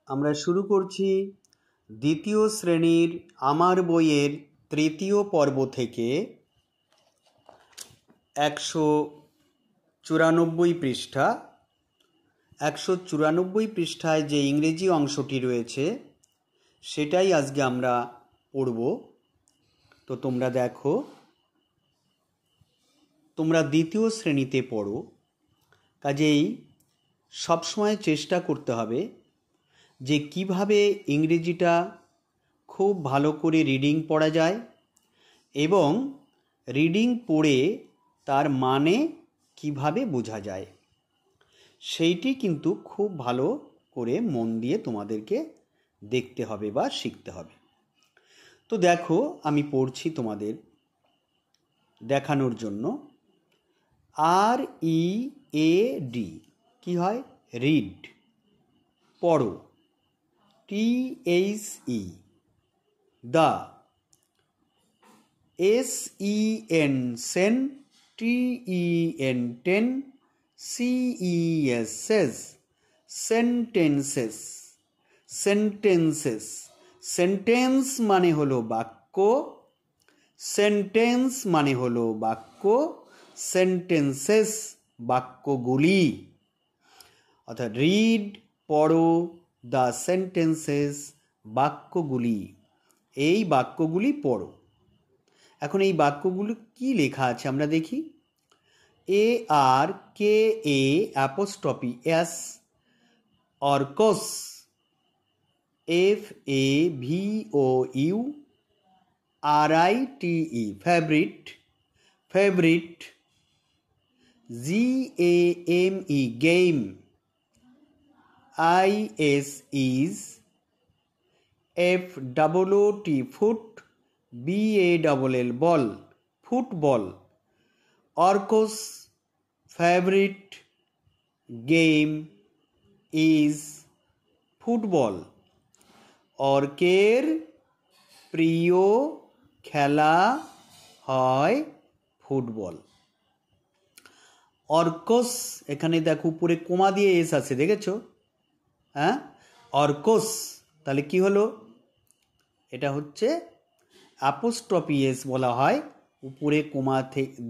আমরা শুরু করছি দ্বিতীয় শ্রেণীর আমার বইয়ের তৃতীয় পর্ব থেকে 194 পৃষ্ঠা। 194 পৃষ্ঠায় যে ইংরেজি অংশটি রয়েছে সেটাই আজকে আমরা পড়ব। তো তোমরা দেখো, তোমরা দ্বিতীয় শ্রেণীতে পড়ো, কাজেই সবসময় চেষ্টা করতে হবে যে কিভাবে ইংরেজিটা খুব ভালো করে রিডিং পড়া যায় এবং রিডিং পড়ে তার মানে কিভাবে বোঝা যায়, সেইটি কিন্তু খুব ভালো করে মন দিয়ে তোমাদেরকে দেখতে হবে বা শিখতে হবে। তো দেখো, আমি পড়ছি তোমাদের দেখানোর জন্য। READ কি হয়? রিড, পড়ো। THE the, SEN sen, TEN ten, CES sentences sentences sentence মানে হলো বাক্য, সেন্টেন্স মানে হলো বাক্য, সেন্টেন্সেস বাক্যগুলি। অর্থাৎ রিড, পড়ো, দ্য সেন্টেন্সেস বাক্যগুলি, এই বাক্যগুলি পড়ো। এখন এই বাক্যগুলো কি লেখা আছে আমরা দেখি। ARKA'(S) Arka's, FAVOU RITE favourite, favourite, GAME game, IS FOOT foot, BALL ball, football. Arka's favourite game is football. অর্কের প্রিয় খেলা হয় ফুটবল। অর্কস, এখানে দেখো উপরে কোমা দিয়ে এস আছে, দেখেছো? হ্যাঁ, অর্কস। তাহলে কি হলো? এটা হচ্ছে অ্যাপোস্ট্রফি এস বলা হয়। উপরে কোমা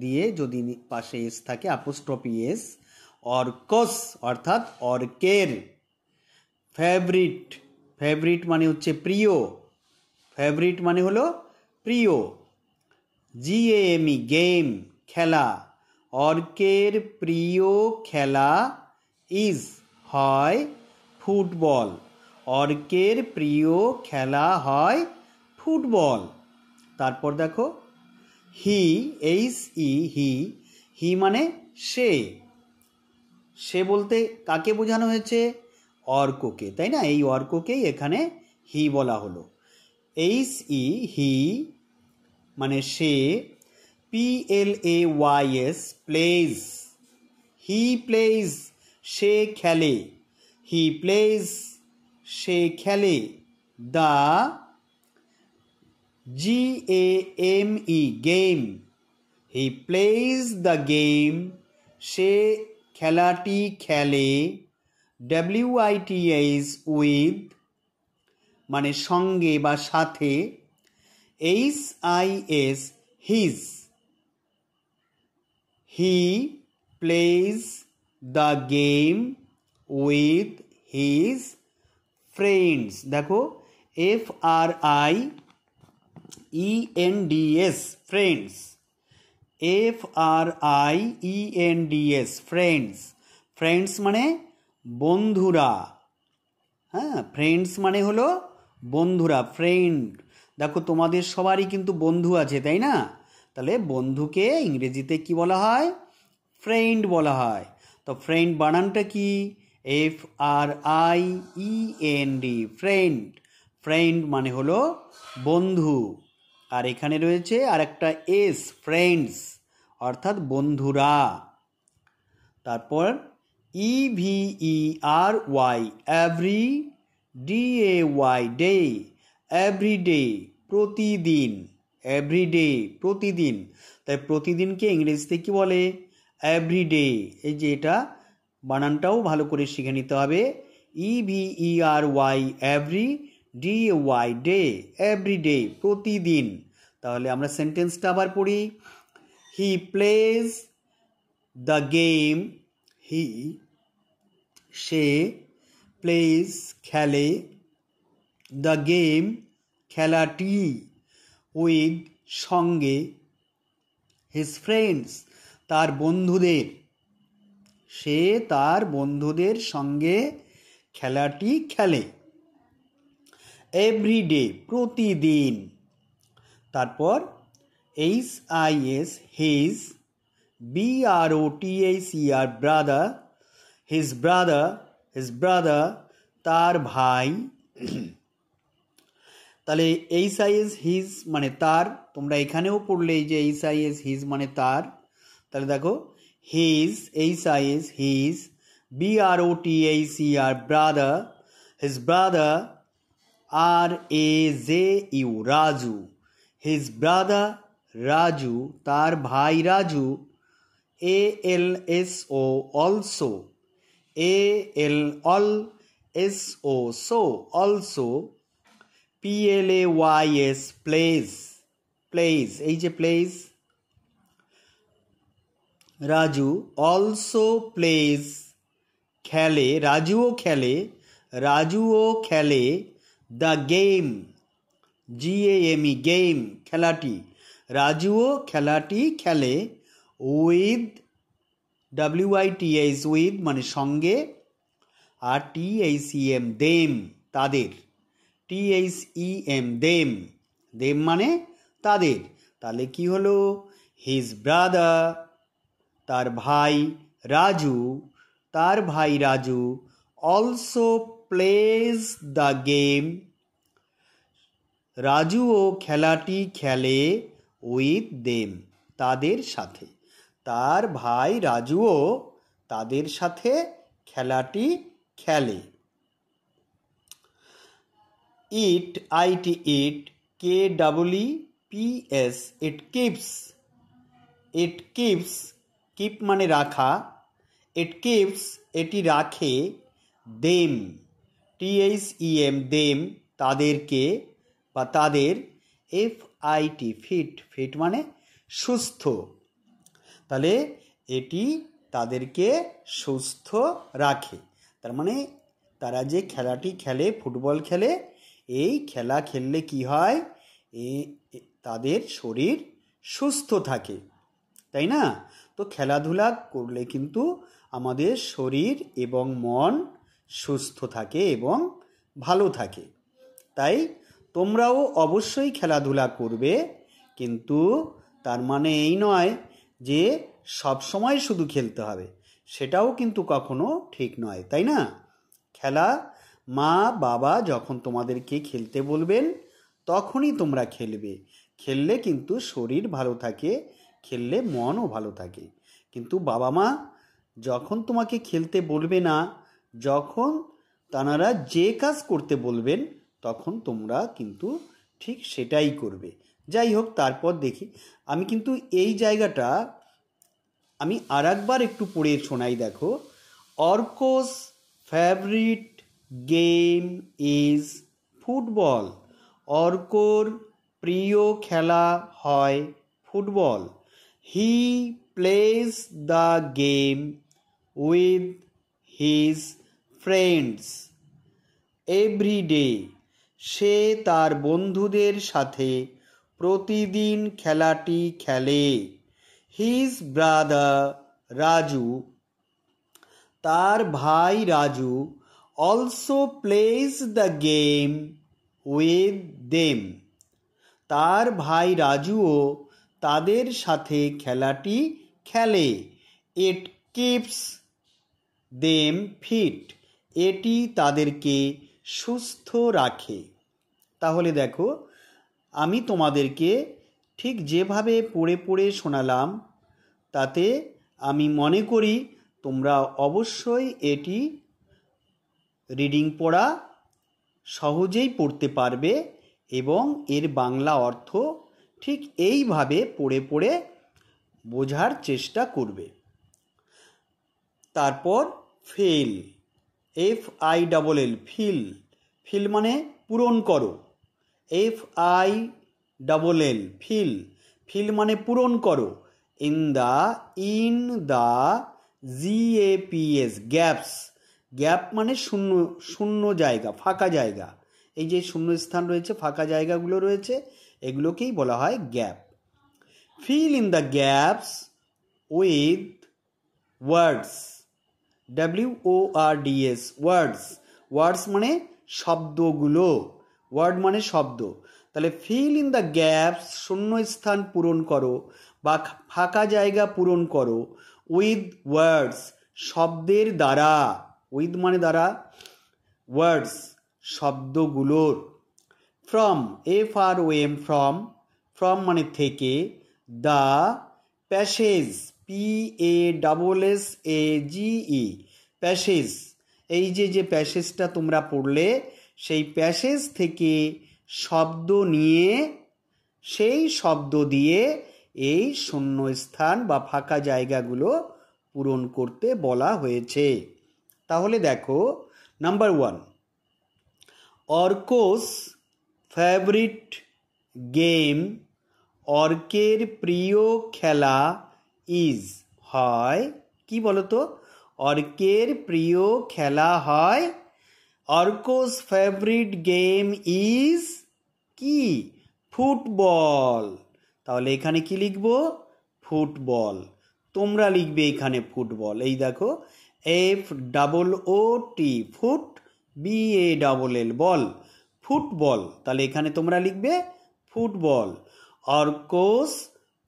দিয়ে যদি পাশে এস থাকে, অ্যাপোস্ট্রফি এস। অর্কস অর্থাৎ অর্কের। ফেভারিট, ফেভারিট মানে হচ্ছে প্রিয়, ফেভারিট মানে হলো প্রিয়। GAME গেম, খেলা। অর্কের প্রিয় খেলা ইজ হয় ফুটবল। অর্কের প্রিয় খেলা হয় ফুটবল। তারপর দেখো হি, হি মানে সে। সে বলতে কাকে বোঝানো হয়েছে? অর্ককে, তাই না? এই অর্ককেই এখানে হি বলা হলো। হি মানে সে। PLAYS প্লেজ, হি প্লেজ সে খেলে, হি প্লেজ সে খেলে। দ্য GAME game, he plays the game সে খেলাটি খেলে। WITH উইথ মানে সঙ্গে বা সাথে। HIS his, he plays the game with his friends. দেখো FRIENDS friends, FRIENDS friends. Friends মানে বন্ধুরা। হ্যাঁ, ফ্রেন্ডস মানে হলো বন্ধুরা, ফ্রেন্ড। দেখো তোমাদের সবারই কিন্তু বন্ধু আছে, তাই না? তাহলে বন্ধুকে ইংরেজিতে কি বলা হয়? ফ্রেন্ড বলা হয়। তো ফ্রেন্ড বানানটা কি? FRIEND friend. ফ্রেন্ড মানে হলো বন্ধু। আর এখানে রয়েছে আর একটা এস, ফ্রেন্ডস অর্থাৎ বন্ধুরা। তারপর EVERY every, DAY day, everyday প্রতিদিন, এভরিডে প্রতিদিন। তাই প্রতিদিনকে ইংরেজিতে কি বলে? এভরিডে। এই যে এটা বানানটাও ভালো করে শিখে নিতে হবে। EVERY every, DAY day, everyday প্রতিদিন। তাহলে আমরা সেন্টেন্সটা আবার পড়ি। হি প্লেজ দ্য গেম, সে প্লেজ খেলে, দ্য গেম খেলাটি, উইথ সঙ্গে, হিজ ফ্রেন্ডস তার বন্ধুদের, সে তার বন্ধুদের সঙ্গে খেলাটি খেলে। এভরিডে প্রতিদিন। তারপর HIS his, BROTHER brother, his brother তার ভাই। তাহলে HIS হিজ মানে তার, তোমরা এখানেও পড়লে এই যে HIS হিজ মানে তার। তাহলে দেখো his, HIS his, BROTHER brother, his brother, RAJU Raju, his brother Raju তার ভাই রাজু, ALSO also, ALSO so also, PLAYS plays, plays এই যে প্লেজ, রাজু অলসো প্লেজ খেলে, রাজুও খেলে, দ্য গেম, GAME গেম খেলাটি, রাজুও খেলাটি খেলে, উইথ WITH উইথ মানে সঙ্গে, আর THEM দেম তাদের, THEM দেম, দেম মানে তাদের। তাহলে কি হলো? হিজ ব্রাদার তার ভাই Raju, also plays the game রাজুও খেলাটি খেলে, উইথ দেম তাদের সাথে, তার ভাই রাজুও তাদের সাথে খেলাটি খেলে। ইট KEEPS ইট কিপস, কিপ মানে রাখা, ইট কিপস এটি রাখে, দেম THEM দেম তাদেরকে বা তাদের, FIT ফিট মানে সুস্থ। তাহলে এটি তাদেরকে সুস্থ রাখে, তার মানে তারা যে খেলাটি খেলে, ফুটবল খেলে, এই খেলা খেললে কি হয়? তাদের শরীর সুস্থ থাকে, তাই না? তো খেলাধুলা করলে কিন্তু আমাদের শরীর এবং মন সুস্থ থাকে এবং ভালো থাকে। তাই তোমরাও অবশ্যই খেলাধুলা করবে, কিন্তু তার মানে এই নয় যে সব সময় শুধু খেলতে হবে, সেটাও কিন্তু কখনো ঠিক নয়, তাই না? খেলা মা বাবা যখন তোমাদেরকে খেলতে বলবেন তখনই তোমরা খেলবে, খেললে কিন্তু শরীর ভালো থাকে, খেললে মনও ভালো থাকে। কিন্তু বাবা মা যখন তোমাকে খেলতে বলবে না, যখন তানারা যে কাজ করতে বলবেন তখন তোমরা কিন্তু ঠিক সেটাই করবে। যাই হোক, তারপর দেখি আমি কিন্তু এই জায়গাটা আমি আরেকবার একটু পড়ে শোনাই। দেখো, Arka's favourite game is football, অর্কর প্রিয় খেলা হয় football. He plays the game with his friends every day, সে তার বন্ধুদের সাথে প্রতিদিন খেলাটি খেলে। হিজ ব্রাদার রাজু, তার ভাই Raju, also plays the game with them, তার ভাই রাজুও তাদের সাথে খেলাটি খেলে। ইট কিপস দেম ফিট, এটি তাদেরকে সুস্থ রাখে। তাহলে দেখো, আমি তোমাদেরকে ঠিক যেভাবে পড়ে পড়ে শোনালাম, তাতে আমি মনে করি তোমরা অবশ্যই এটি রিডিং পড়া সহজেই পড়তে পারবে এবং এর বাংলা অর্থ ঠিক এইভাবে পড়ে পড়ে বোঝার চেষ্টা করবে। তারপর ফেল, FILL ফিল, ফিল মানে পূরণ করো। FILL ফিল, ফিল মানে পূরণ করো। In the GAPS gaps, gap মানে শূন্য, শূন্য জায়গা, ফাঁকা জায়গা। এই যে শূন্য স্থান রয়েছে, ফাঁকা জায়গাগুলো রয়েছে, এগুলোকেই বলা হয় gap. Fill in the gaps with words, WORDS ওয়ার্ডস, ওয়ার্ডস মানে শব্দগুলো, ওয়ার্ড মানে শব্দ। তাহলে ফিল ইন দ্য গ্যাপস শূন্য স্থান পূরণ করো বা ফাঁকা জায়গা পূরণ করো উইথ ওয়ার্ডস শব্দের দ্বারা, উইথ মানে দ্বারা, ওয়ার্ডস শব্দগুলোর। ফ্রম, FROM ফ্রম, ফ্রম মানে থেকে, দ্য প্যাসেজ PASSAGE প্যাসেজ, এই যে প্যাসেজটা তোমরা পড়লে সেই প্যাসেজ থেকে শব্দ নিয়ে সেই শব্দ দিয়ে এই শূন্যস্থান বা ফাঁকা জায়গাগুলো পূরণ করতে বলা হয়েছে। তাহলে দেখো, নাম্বার 1, অর্কস ফেভারিট গেম, অর্কের প্রিয় খেলা ইজ হয় কি বলতো? অর্কের প্রিয় খেলা হয়, অর্কস ফেভারিট গেম ইজ কি? ফুটবল। তাহলে এখানে কি লিখব? ফুটবল। তোমরা লিখবে এখানে ফুটবল। এই দেখো, FOOT foot, BALL ball, football. তাহলে এখানে তোমরা লিখবে football. Arka's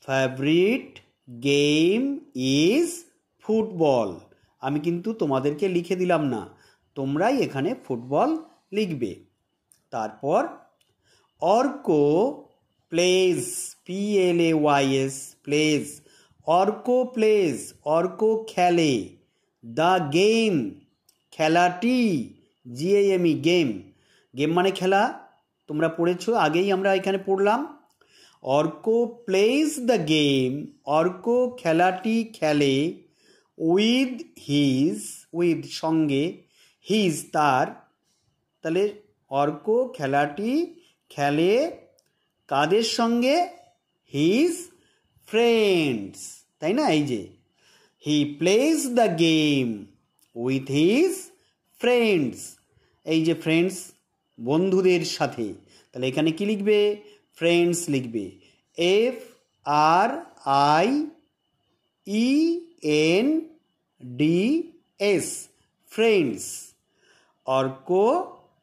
favourite game is football. আমি কিন্তু তোমাদেরকে লিখে দিলাম না, তোমরাই এখানে ফুটবল লিখবে। তারপর Arka plays, PLAYS plays, Arka plays Arka খেলে, দ্য গেম খেলাটি, GAME গেম, গেম মানে খেলা, তোমরা পড়েছো, আগেই আমরা এখানে পড়লাম। Arka plays the game, Arka খেলাটি খেলে, উইথ হিজ, উইথ সঙ্গে, হিজ তার। তাহলে অর্ক খেলাটি খেলে কাদের সঙ্গে? হিজ ফ্রেন্ডস, তাই না? এই যে he plays the game with his friends, এই যে ফ্রেন্ডস বন্ধুদের সাথে। তাহলে এখানে কি লিখবে? ফ্রেন্ডস লিখবে, FRIENDS friends. Arka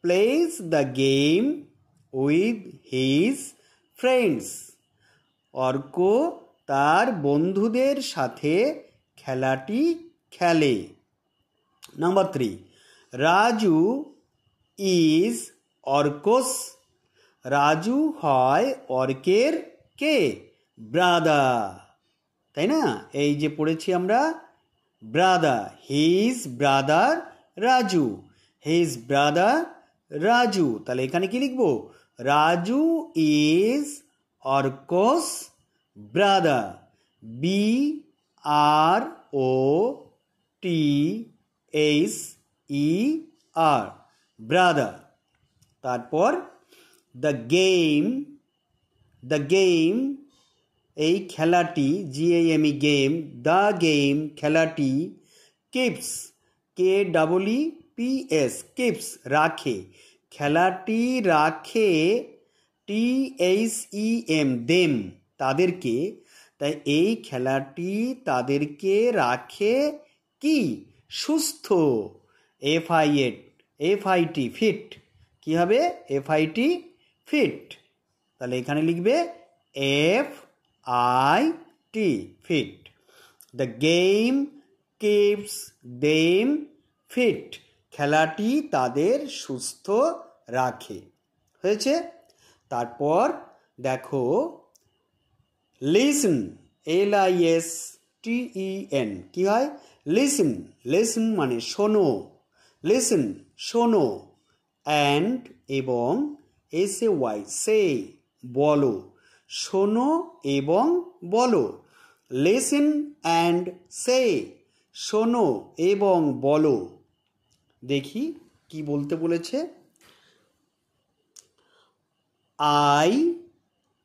plays the game with his friends, Arka তার বন্ধুদের সাথে খেলাটি খেলে। নাম্বার 3, রাজু ইজ অর্কস, রাজু হয় অর্কের কে? ব্রাদার, তাই না? এই যে পড়েছি আমরা brother, his brother Raju, his brother Raju. তাহলে এখানে কি লিখবো? Raju is Arka's brother, BROTHER brother. তারপর দ্য গেম, দ্য গেম এই খেলাটি, GAME গেম, দ্য গেম খেলাটি, কিপস, KEEPS কিপস রাখে, খেলাটি রাখে, THEM দেম তাদেরকে। তাই এই খেলাটি তাদেরকে রাখে কি? সুস্থ, FIT ফিট, কি হবে? FIT fit. তাহলে এখানে লিখবে FIT fit. The game keeps them fit, খেলাটি তাদের সুস্থ রাখে। হয়েছে? তারপর দেখো, লিসন, LISTEN কি হয়? লিসন, লিসন মানে শোনো, লিসন শোনো, অ্যান্ড এবং SAY সে বলো, শোনো এবং বলো, লিসন অ্যান্ড সে শোনো এবং বলো, দেখি কি বলতে বলেছে। I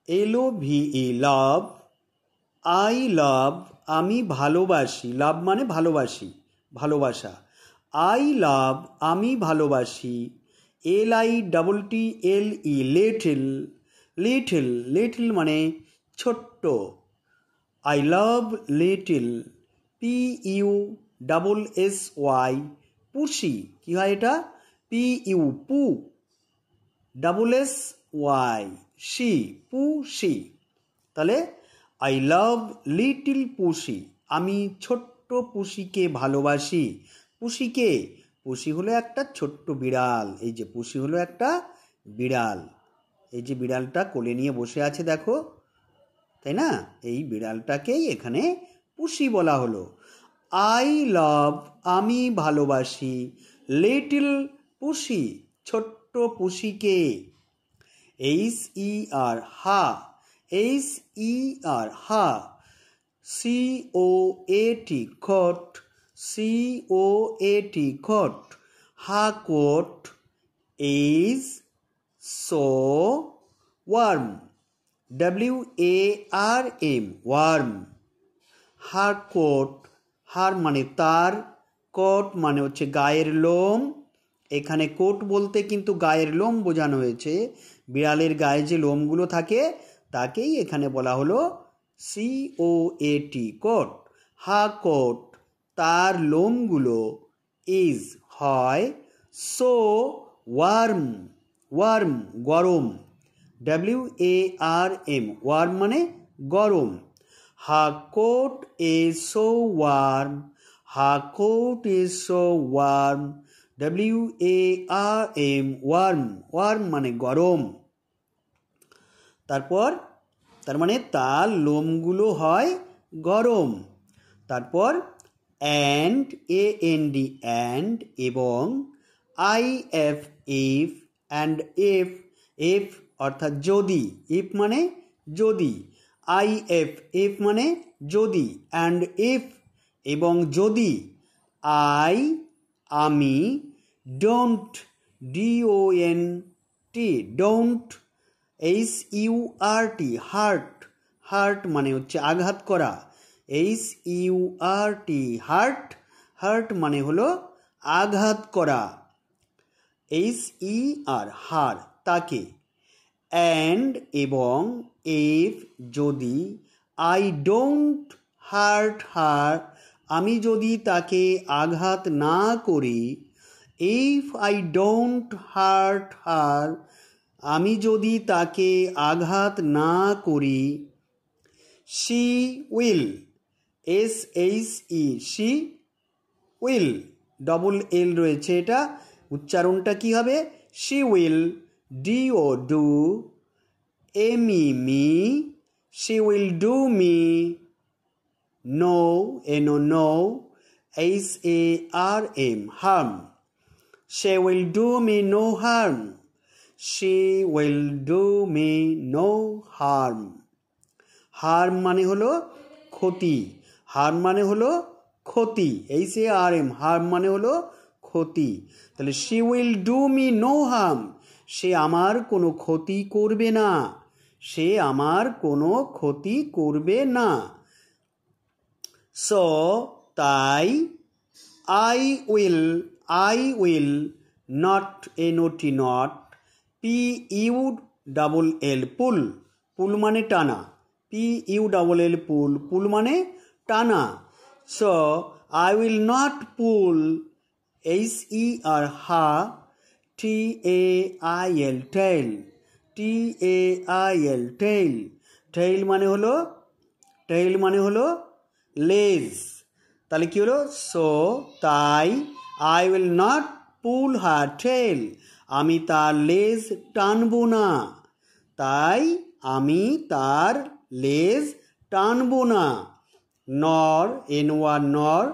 LOVE love, I love আমি ভালোবাসি, লাভ মানে ভালোবাসি, ভালোবাসা। আই লাভ আমি ভালোবাসি, LITTLE লিটল, লিটল, লিটল মানে ছোট্ট। আই লাভ লিটল, PUSSY পুষি, কি হয় এটা? PU পু, SSY শি, পুষি। তাহলে আই লাভ লিটল পুষি, আমি ছোট্ট পুষিকে ভালোবাসি। পুষিকে, পুষি হলো একটা ছোট্ট বিড়াল। এই যে পুষি হলো একটা বিড়াল, এই যে বিড়ালটা কোলে নিয়ে বসে আছে দেখো, তাই না? এই বিড়ালটাকেই এখানে পুষি বলা হলো। আই লাভ আমি ভালোবাসি, লিটল পুষি ছোট্ট পুষিকে। HER Ha, HER Ha, COAT coat, COAT coat, her coat, is so warm, WARM warm. Her coat, her মানে তার, কোট মানে হচ্ছে গায়ের লোম। এখানে কোট বলতে কিন্তু গায়ের লোম বোঝানো হয়েছে। বিড়ালের গায়ে যে লোমগুলো থাকে তাকেই এখানে বলা হলো COAT কোট। হা কোট তার লোমগুলো, ইজ হয়, সো ওয়ার্ম, ওয়ার্ম গরম, WARM ওয়ার্ম মানে গরম। Her coat is so warm, her coat is so warm, WARM warm, warm মানে গরম। তারপর তার মানে তার লোমগুলো হয় গরম। তারপর and, AND and এবং IF if and if অর্থাৎ যদি, if মানে যদি, IF মানে যদি, and if এবং যদি, I আমি, don't DONT don't, HURT heart, heart মানে হচ্ছে আঘাত করা, HURT হার্ট, হার্ট মানে হলো আঘাত করা, HER হার তাকে। and এবং if যদি, I don't hurt her আমি যদি তাকে আঘাত না করি, if I don't hurt her আমি যদি তাকে আঘাত না করি, she will, SHE she will, double L রয়েছে, এটা উচ্চারণটা কি হবে? she will, DO do, me me, she will do me, no no, HARM harm, she will do me no harm, she will do me no harm। harm মানে হলো ক্ষতি, harm মানে হলো ক্ষতি, HARM harm মানে হলো ক্ষতি। তাহলে she will do me no harm সে আমার কোনো ক্ষতি করবে না, সে আমার কোনো ক্ষতি করবে না। so তাই I will not, NOT not, PULL পুল, পুল মানে টানা, PULL পুল, পুল মানে টানা। so I will not pull, HER Ha, TAIL tail, TAIL tail, tail মানে হলো, tail মানে হলো লেজ। তাহলে কি হলো? so তাই I will not pull her tail আমি তার লেজ টানবো না, তাই আমি তার লেজ টানবো না। nor, NOR nor,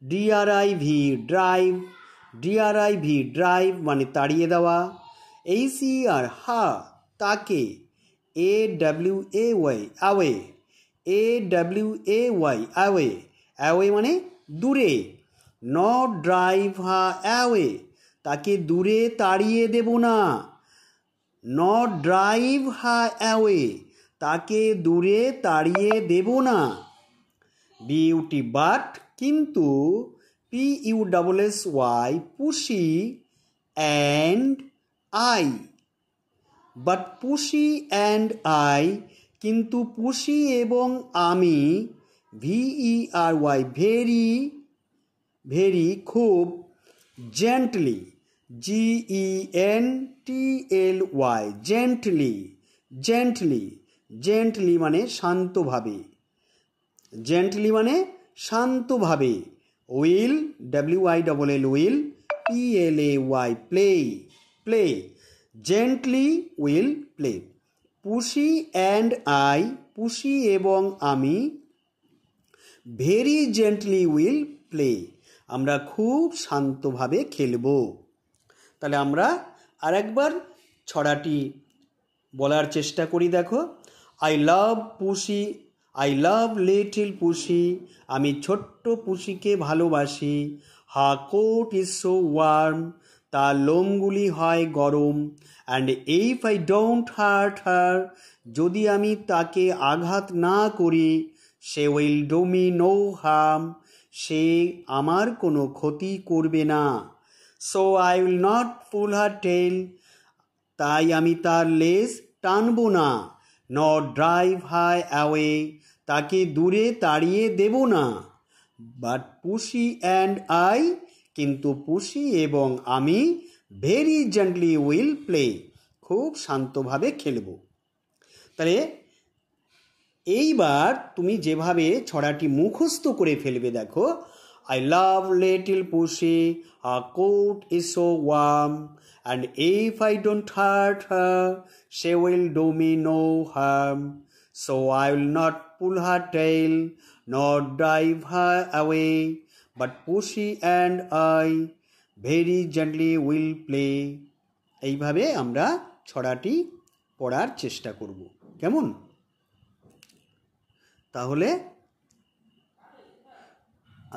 DRIV drive, DRIV drive মানে তাড়িয়ে দেওয়া, HER হা তাকে, AWAY away, AWAY away, away মানে দূরে, নট ড্রাইভ হার অ্যাওয়ে, তাকে দূরে তাড়িয়ে দেব না। নট ড্রাইভ হার অ্যাওয়ে, তাকে দূরে তাড়িয়ে দেব না। বিউটি, বাট, কিন্তু, PUSSY, পুষি and I, but pussy and I, কিন্তু পুষি এবং আমি, VERY, ভেরি, ভেরি, খুব, gently, GENTLY, gently, gently, gently মানে শান্তভাবে, জেন্টলি মানে শান্তভাবে, will, WILL, will, PLAY, play, play, gently will play. পুষি অ্যান্ড আই, পুষি এবং আমি, ভেরি জেন্টলি উইল প্লে, আমরা খুব শান্তভাবে খেলব। তাহলে আমরা আরেকবার ছড়াটি বলার চেষ্টা করি। দেখো, আই লাভ পুষি, আই লাভ লিটল পুষি, আমি ছোট্ট পুষিকে ভালোবাসি। Her coat is so warm, তার লোমগুলি হয় গরম। And if I don't hurt her, যদি আমি তাকে আঘাত না করি, সে will do me no harm, সে আমার কোনো ক্ষতি করবে না। So I will not pull her tail, তাই আমি তার লেজ টানব না। নট ড্রাইভ হার অ্যাওয়ে, তাকে দূরে তাড়িয়ে দেব না। বাট পুষি অ্যান্ড আই, কিন্তু পুষি এবং আমি, ভেরি জেন্টলি উইল প্লে, খুব শান্তভাবে খেলব। তাহলে এইবার তুমি যেভাবে ছড়াটি মুখস্থ করে ফেলবে, দেখো, I love little pussy, her coat is so warm, and if I don't hurt her, সে will do me no harm. So I will not pull her tail, not drive her away, but pussy and I, very gently will play. এইভাবে আমরা ছড়াটি পড়ার চেষ্টা করব, কেমন? তাহলে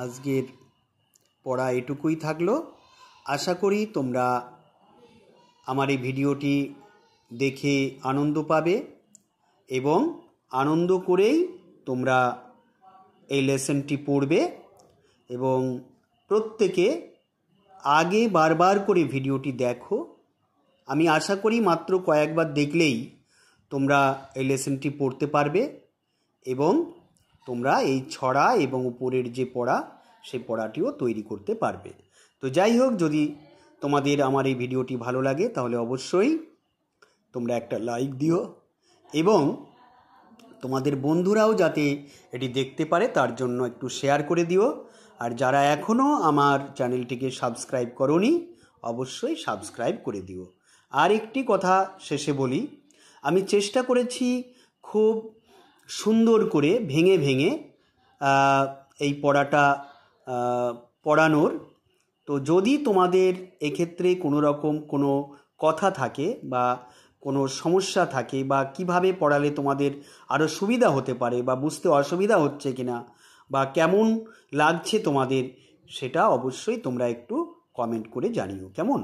আজকের পড়া এটুকুই থাকলো। আশা করি তোমরা আমার এই ভিডিওটি দেখে আনন্দ পাবে এবং আনন্দ করেই তোমরা এই লেসনটি পড়বে এবং প্রত্যেকে আগে বারবার করে ভিডিওটি দেখো। আমি আশা করি মাত্র কয়েকবার দেখলেই তোমরা এই লেসনটি পড়তে পারবে এবং তোমরা এই ছড়া এবং উপরের যে পড়া সেই পড়াটিও তৈরি করতে পারবে। তো যাই হোক, যদি তোমাদের আমার এই ভিডিওটি ভালো লাগে তাহলে অবশ্যই তোমরা একটা লাইক দিও এবং তোমাদের বন্ধুরাও যাতে এটি দেখতে পারে তার জন্য একটু শেয়ার করে দিও। আর যারা এখনও আমার চ্যানেলটিকে সাবস্ক্রাইব করোনি অবশ্যই সাবস্ক্রাইব করে দিও। আর একটি কথা শেষে বলি, আমি চেষ্টা করেছি খুব সুন্দর করে ভেঙে ভেঙে এই পড়াটা পড়ানোর। তো যদি তোমাদের এক্ষেত্রে কোনো রকম কোনো কথা থাকে বা কোনো সমস্যা থাকে বা কিভাবে পড়ালে তোমাদের আরও সুবিধা হতে পারে বা বুঝতে অসুবিধা হচ্ছে কিনা বা কেমন লাগছে তোমাদের, সেটা অবশ্যই তোমরা একটু কমেন্ট করে জানিও, কেমন?